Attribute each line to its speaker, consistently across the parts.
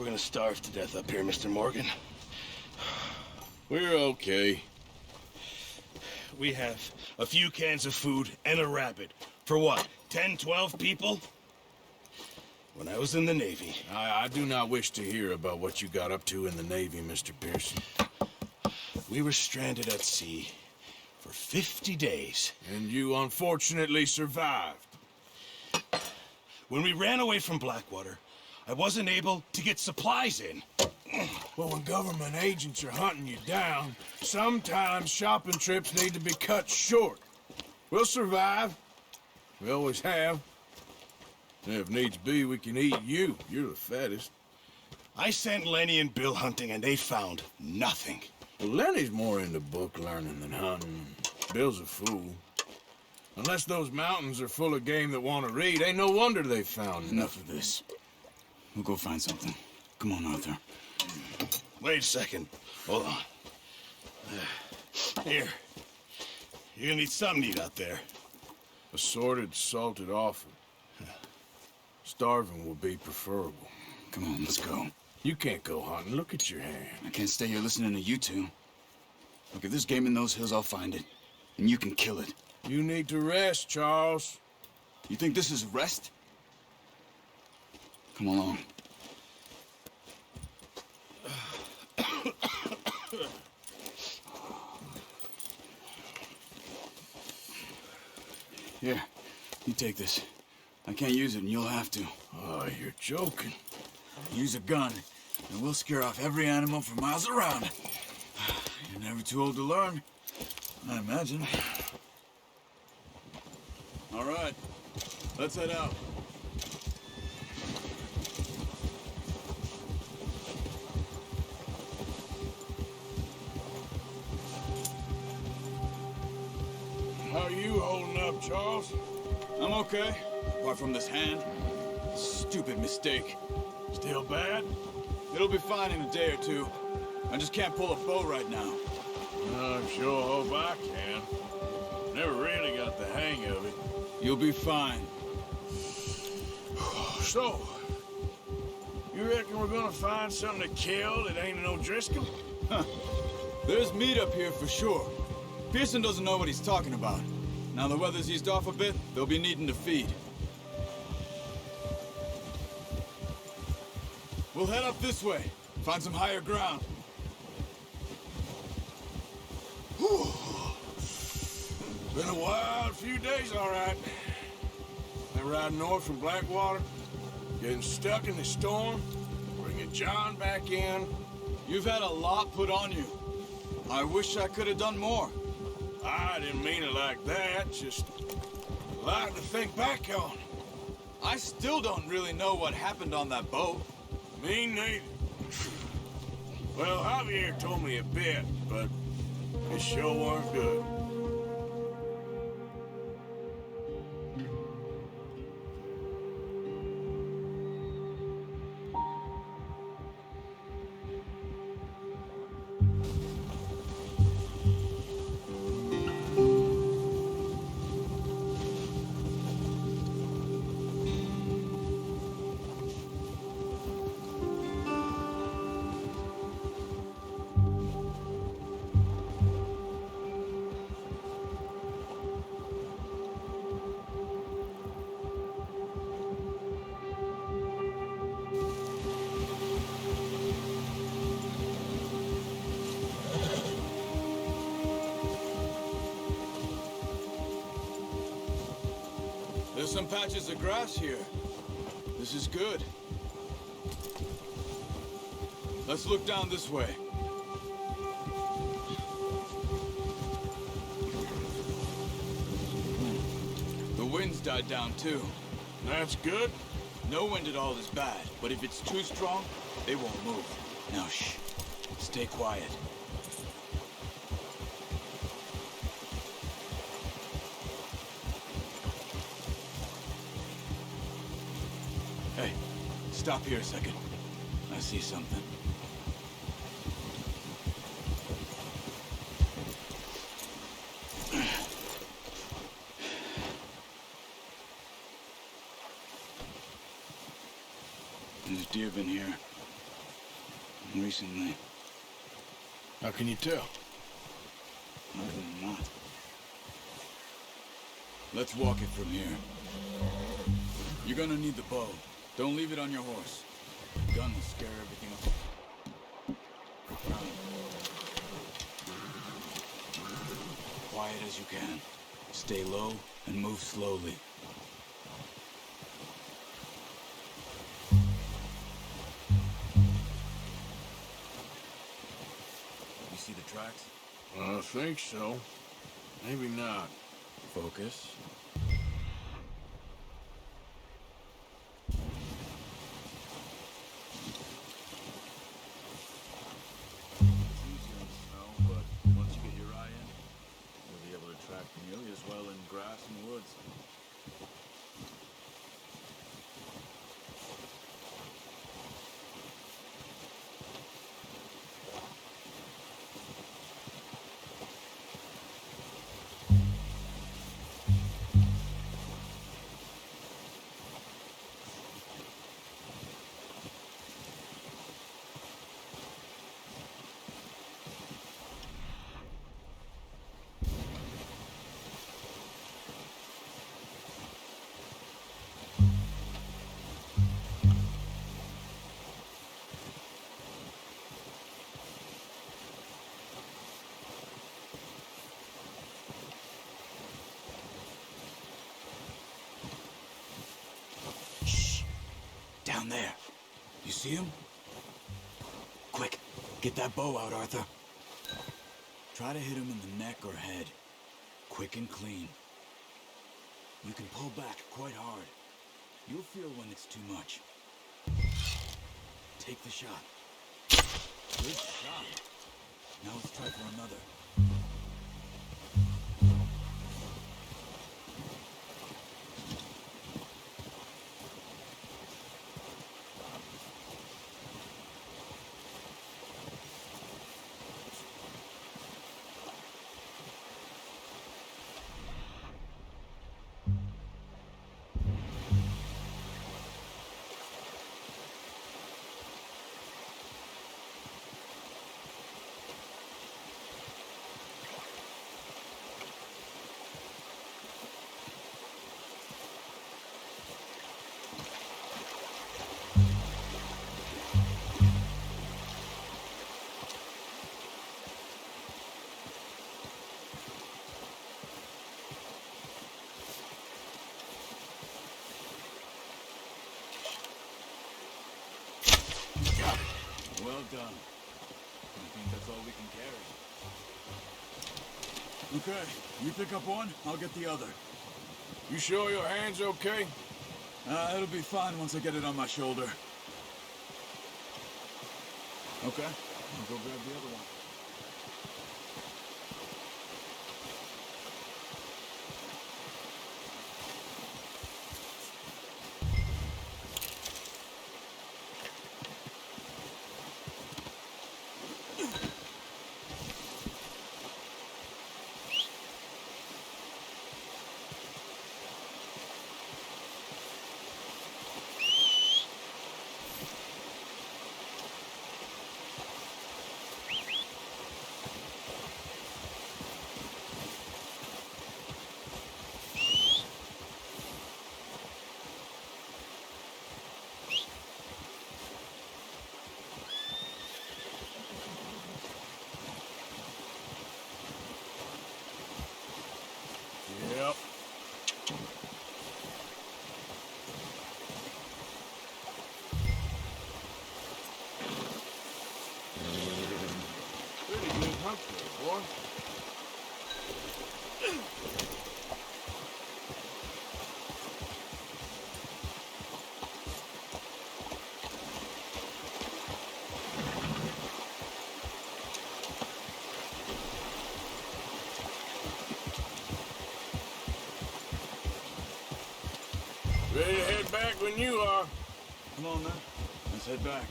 Speaker 1: we're gonna starve to death up here, Mr. Morgan.
Speaker 2: We're okay.
Speaker 1: We have a few cans of food and a rabbit. For what, 10, 12 people? When I was in the Navy...
Speaker 2: I do not wish to hear about what you got up to in the Navy, Mr. Pearson.
Speaker 1: We were stranded at sea for 50 days.
Speaker 2: And you unfortunately survived.
Speaker 1: When we ran away from Blackwater, I wasn't able to get supplies in.
Speaker 2: Well, when government agents are hunting you down, sometimes shopping trips need to be cut short. We'll survive. We always have. And if needs be, we can eat you. You're the fattest.
Speaker 1: I sent Lenny and Bill hunting, and they found nothing.
Speaker 2: Well, Lenny's more into book learning than hunting. Bill's a fool. Unless those mountains are full of game that want to read, ain't no wonder they found
Speaker 3: Enough of this. We'll go find something. Come on, Arthur.
Speaker 1: Wait a second. Hold on. Here. You're gonna need something to eat out there.
Speaker 2: Assorted, salted offal. Starving will be preferable.
Speaker 3: Come on, let's go.
Speaker 2: You can't go hunting. Look at your hand.
Speaker 3: I can't stay here listening to you two. Look, if there's game in those hills, I'll find it. And you can kill it.
Speaker 2: You need to rest, Charles.
Speaker 3: You think this is rest? Come along. Here, you take this. I can't use it, and you'll have to.
Speaker 2: Oh, you're joking.
Speaker 3: Use a gun, and we'll scare off every animal for miles around. You're never too old to learn, I imagine. All right, let's head out.
Speaker 2: How are you holding up, Charles?
Speaker 3: I'm okay, apart from this hand. Stupid mistake.
Speaker 2: Still bad?
Speaker 3: It'll be fine in a day or two. I just can't pull a bow right now.
Speaker 2: I sure hope I can. Never really got the hang of it.
Speaker 3: You'll be fine.
Speaker 2: So, you reckon we're gonna find something to kill that ain't no Driscoll?
Speaker 3: Huh. There's meat up here for sure. Pearson doesn't know what he's talking about. Now the weather's eased off a bit, they'll be needing to feed. We'll head up this way, find some higher ground.
Speaker 2: Whew. Been a wild few days, all right. Been riding north from Blackwater, getting stuck in the storm, bringing John back in.
Speaker 3: You've had a lot put on you. I wish I could have done more.
Speaker 2: I didn't mean it like that, just a lot to think back on.
Speaker 3: I still don't really know what happened on that boat.
Speaker 2: Me neither. Well, Javier told me a bit, but it sure weren't good.
Speaker 3: There's some patches of grass here. This is good. Let's look down this way. The wind's died down too.
Speaker 2: That's good.
Speaker 3: No wind at all is bad, but if it's too strong, they won't move. Now shh. Stay quiet. Hey, stop here a second. I see something. There's deer been here. Recently.
Speaker 2: How can you tell?
Speaker 3: Not. Let's walk it from here. You're gonna need the bow. Don't leave it on your horse. The gun will scare everything up. Quiet as you can. Stay low and move slowly. You see the tracks?
Speaker 2: I think so. Maybe not.
Speaker 3: Focus. It's easier in snow, but once you get your eye in, you'll be able to track nearly as well in grass and woods. Down there. You see him? Quick, get that bow out, Arthur. Try to hit him in the neck or head. Quick and clean. You can pull back quite hard. You'll feel when it's too much. Take the shot. Good shot. Now let's try for another. Well done. I think that's all we can carry. Okay, you pick up one, I'll get the other.
Speaker 2: You sure your hand's okay?
Speaker 3: It'll be fine once I get it on my shoulder. Okay, I'll go grab the other one.
Speaker 2: Yep. Pretty good hunt there, boy. Ready to head back when you are.
Speaker 3: Come on then, let's head back.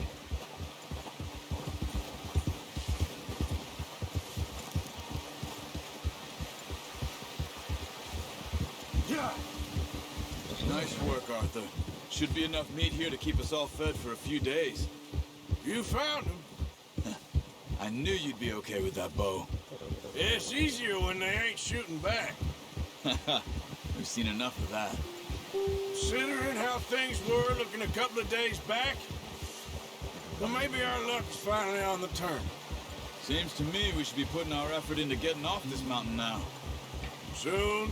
Speaker 3: Yeah. Nice work, Arthur. Should be enough meat here to keep us all fed for a few days.
Speaker 2: You found him.
Speaker 3: I knew you'd be okay with that bow.
Speaker 2: It's easier when they ain't shooting back.
Speaker 3: We've seen enough of that.
Speaker 2: Considering how things were looking a couple of days back, well, maybe our luck is finally on the turn.
Speaker 3: Seems to me we should be putting our effort into getting off this mountain now.
Speaker 2: Soon.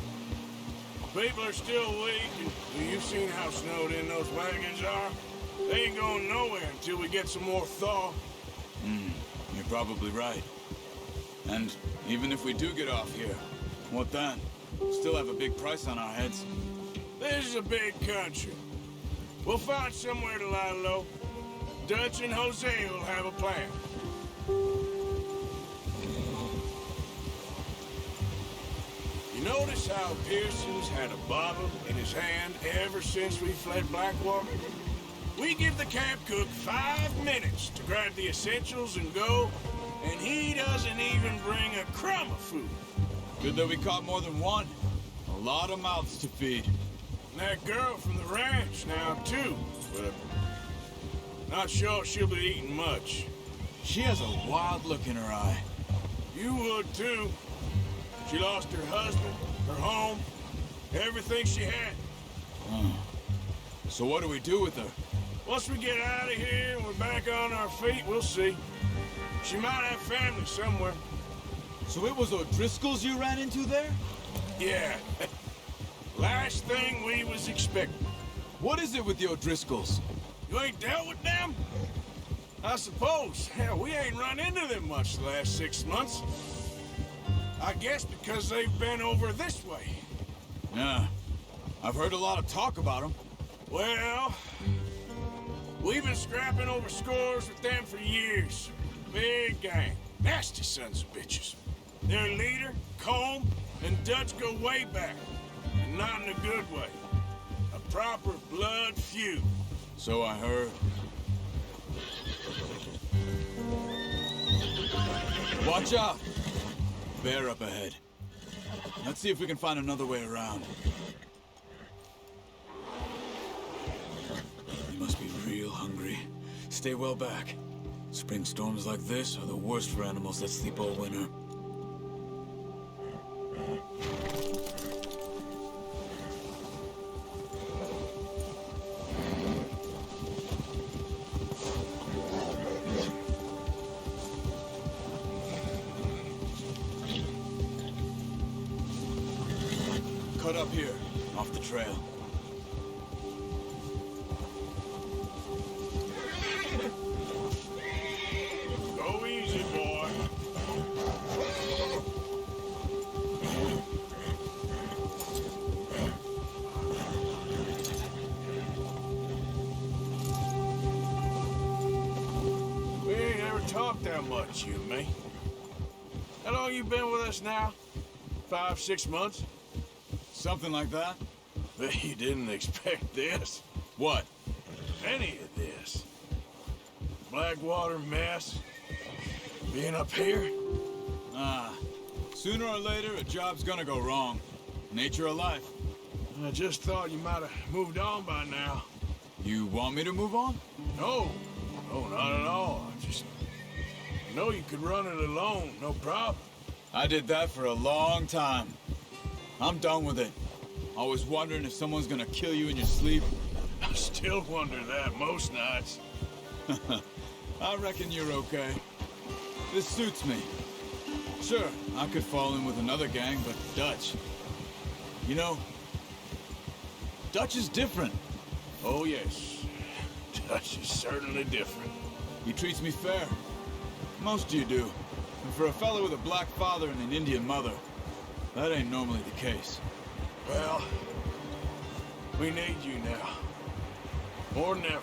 Speaker 2: People are still weak, and you've seen how snowed in those wagons are. They ain't going nowhere until we get some more thaw.
Speaker 3: You're probably right. And even if we do get off here, what then? Still have a big price on our heads.
Speaker 2: This is a big country. We'll find somewhere to lie low. Dutch and Jose will have a plan. You notice how Pearson's had a bottle in his hand ever since we fled Blackwater? We give the camp cook 5 minutes to grab the essentials and go, and he doesn't even bring a crumb of food.
Speaker 3: Good that we caught more than one. A lot of mouths to feed.
Speaker 2: And that girl from the ranch now, too. But not sure she'll be eating much.
Speaker 3: She has a wild look in her eye.
Speaker 2: You would, too. She lost her husband, her home, everything she had.
Speaker 3: So what do we do with her?
Speaker 2: Once we get out of here and we're back on our feet, we'll see. She might have family somewhere.
Speaker 3: So it was O'Driscoll's you ran into there?
Speaker 2: Yeah. Last thing we was expecting.
Speaker 3: What is it with the O'Driscolls?
Speaker 2: You ain't dealt with them? I suppose. Hell, we ain't run into them much the last 6 months. I guess because they've been over this way.
Speaker 3: Yeah. I've heard a lot of talk about them.
Speaker 2: Well, we've been scrapping over scores with them for years. Big gang. Nasty sons of bitches. Their leader, Combe, and Dutch go way back. And not in a good way. A proper blood feud.
Speaker 3: So I heard. Watch out! Bear up ahead. Let's see if we can find another way around. You must be real hungry. Stay well back. Spring storms like this are the worst for animals that sleep all winter. Cut up here, off the trail.
Speaker 2: Go easy, boy. We ain't ever talked that much, you and me. How long you been with us now? 5, 6 months?
Speaker 3: Something like that?
Speaker 2: Bet you didn't expect this.
Speaker 3: What?
Speaker 2: Any of this. Blackwater mess. Being up here.
Speaker 3: Sooner or later, a job's gonna go wrong. Nature of life.
Speaker 2: I just thought you might have moved on by now.
Speaker 3: You want me to move on?
Speaker 2: No, not at all. I just know you could run it alone, no problem.
Speaker 3: I did that for a long time. I'm done with it. Always wondering if someone's gonna kill you in your sleep.
Speaker 2: I still wonder that most nights.
Speaker 3: I reckon you're okay. This suits me. Sure, I could fall in with another gang, but Dutch... You know, Dutch is different.
Speaker 2: Oh, yes. Dutch is certainly different.
Speaker 3: He treats me fair. Most of you do. And for a fellow with a black father and an Indian mother, that ain't normally the case.
Speaker 2: Well, we need you now. More than ever.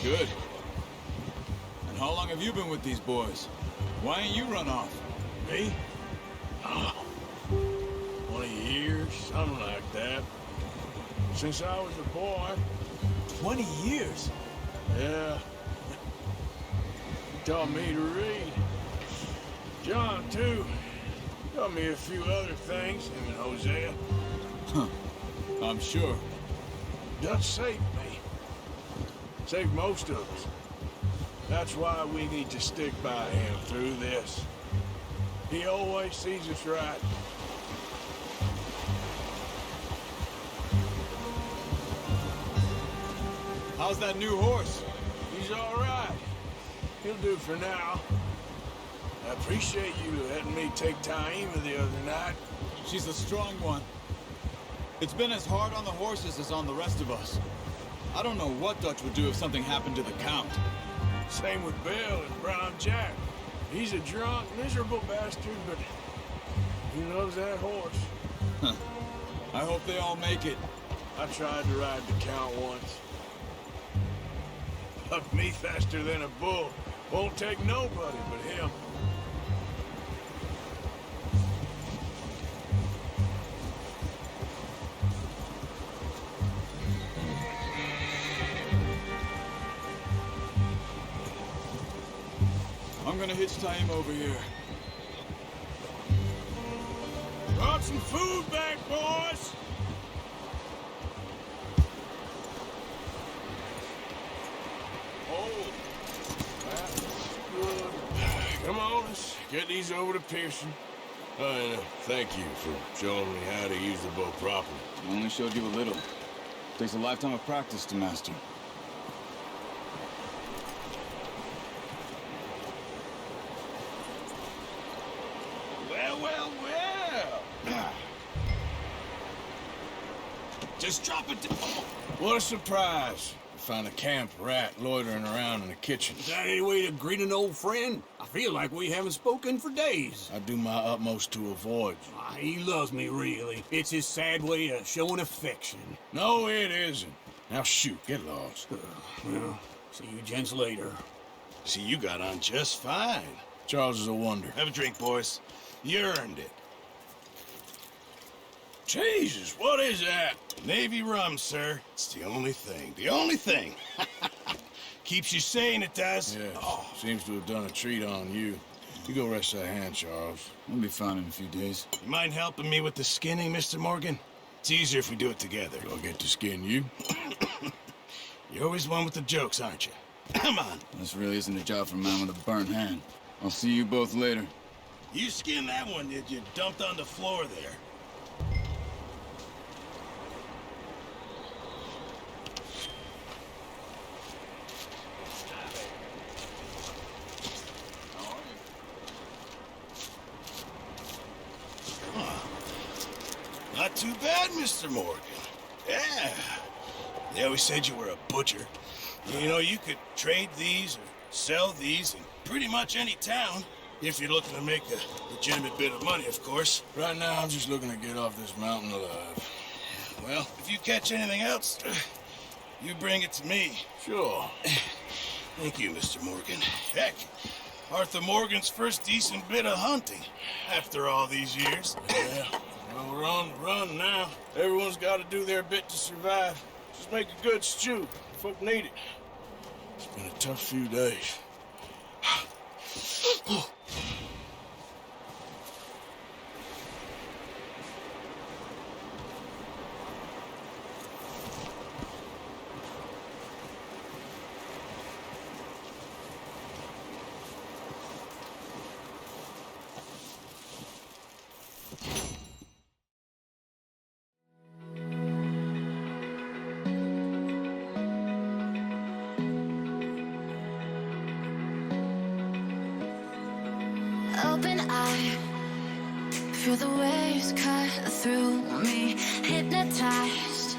Speaker 3: Good. And how long have you been with these boys? Why ain't you run off?
Speaker 2: Me? Oh, 20 years, something like that. Since I was a boy.
Speaker 3: 20 years?
Speaker 2: Yeah. He taught me to read. John, too. Taught me a few other things, him and Hosea.
Speaker 3: Huh. I'm sure.
Speaker 2: Dutch saved me. Saved most of us. That's why we need to stick by him through this. He always sees us right.
Speaker 3: How's that new horse?
Speaker 2: He's all right. He'll do for now. I appreciate you letting me take Taima the other night.
Speaker 3: She's a strong one. It's been as hard on the horses as on the rest of us. I don't know what Dutch would do if something happened to the Count.
Speaker 2: Same with Bill and Brown Jack. He's a drunk, miserable bastard, but he loves that horse.
Speaker 3: I hope they all make it.
Speaker 2: I tried to ride the Count once. Bucked me faster than a bull. Won't take nobody but him.
Speaker 3: I'm gonna hitch Taima over here.
Speaker 2: Brought some food back, boys! Oh, that's good. Come on, let's get these over to Pearson. And thank you for showing me how to use the bow properly.
Speaker 3: I only showed you a little. Takes a lifetime of practice to master.
Speaker 1: Well, well, well. Just drop it.
Speaker 2: What a surprise. To find a camp rat loitering around in the kitchen.
Speaker 4: Is that any way to greet an old friend? I feel like we haven't spoken for days.
Speaker 2: I do my utmost to avoid you.
Speaker 4: He loves me, really. It's his sad way of showing affection.
Speaker 2: No, it isn't. Now shoot, get lost.
Speaker 4: Well, see you gents later.
Speaker 1: See, you got on just fine.
Speaker 2: Charles is a wonder.
Speaker 1: Have a drink, boys. You earned it.
Speaker 2: Jesus, what is that?
Speaker 1: Navy rum, sir. It's the only thing. The only thing. Keeps you sane, it does.
Speaker 2: Yes, seems to have done a treat on you. You go rest that hand, Charles.
Speaker 3: We'll be fine in a few days.
Speaker 1: You mind helping me with the skinning, Mr. Morgan? It's easier if we do it together.
Speaker 2: Do I get to skin you?
Speaker 1: You're always one with the jokes, aren't you? Come on.
Speaker 3: This really isn't a job for a man with a burnt hand. I'll see you both later.
Speaker 1: You skinned that one that you dumped on the floor there. Not too bad, Mr. Morgan. Yeah. They always said you were a butcher. You know, you could trade these or sell these in pretty much any town. If you're looking to make a legitimate bit of money, of course.
Speaker 2: Right now, I'm just looking to get off this mountain alive.
Speaker 1: Well, if you catch anything else, you bring it to me.
Speaker 2: Sure.
Speaker 1: Thank you, Mr. Morgan. Heck, Arthur Morgan's first decent bit of hunting after all these years.
Speaker 2: Yeah. Well, we're on the run now. Everyone's got to do their bit to survive. Just make a good stew. Folk need it. It's been a tough few days.
Speaker 5: Open eye, feel the waves cut through me, hypnotized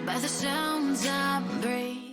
Speaker 5: by the sounds I breathe.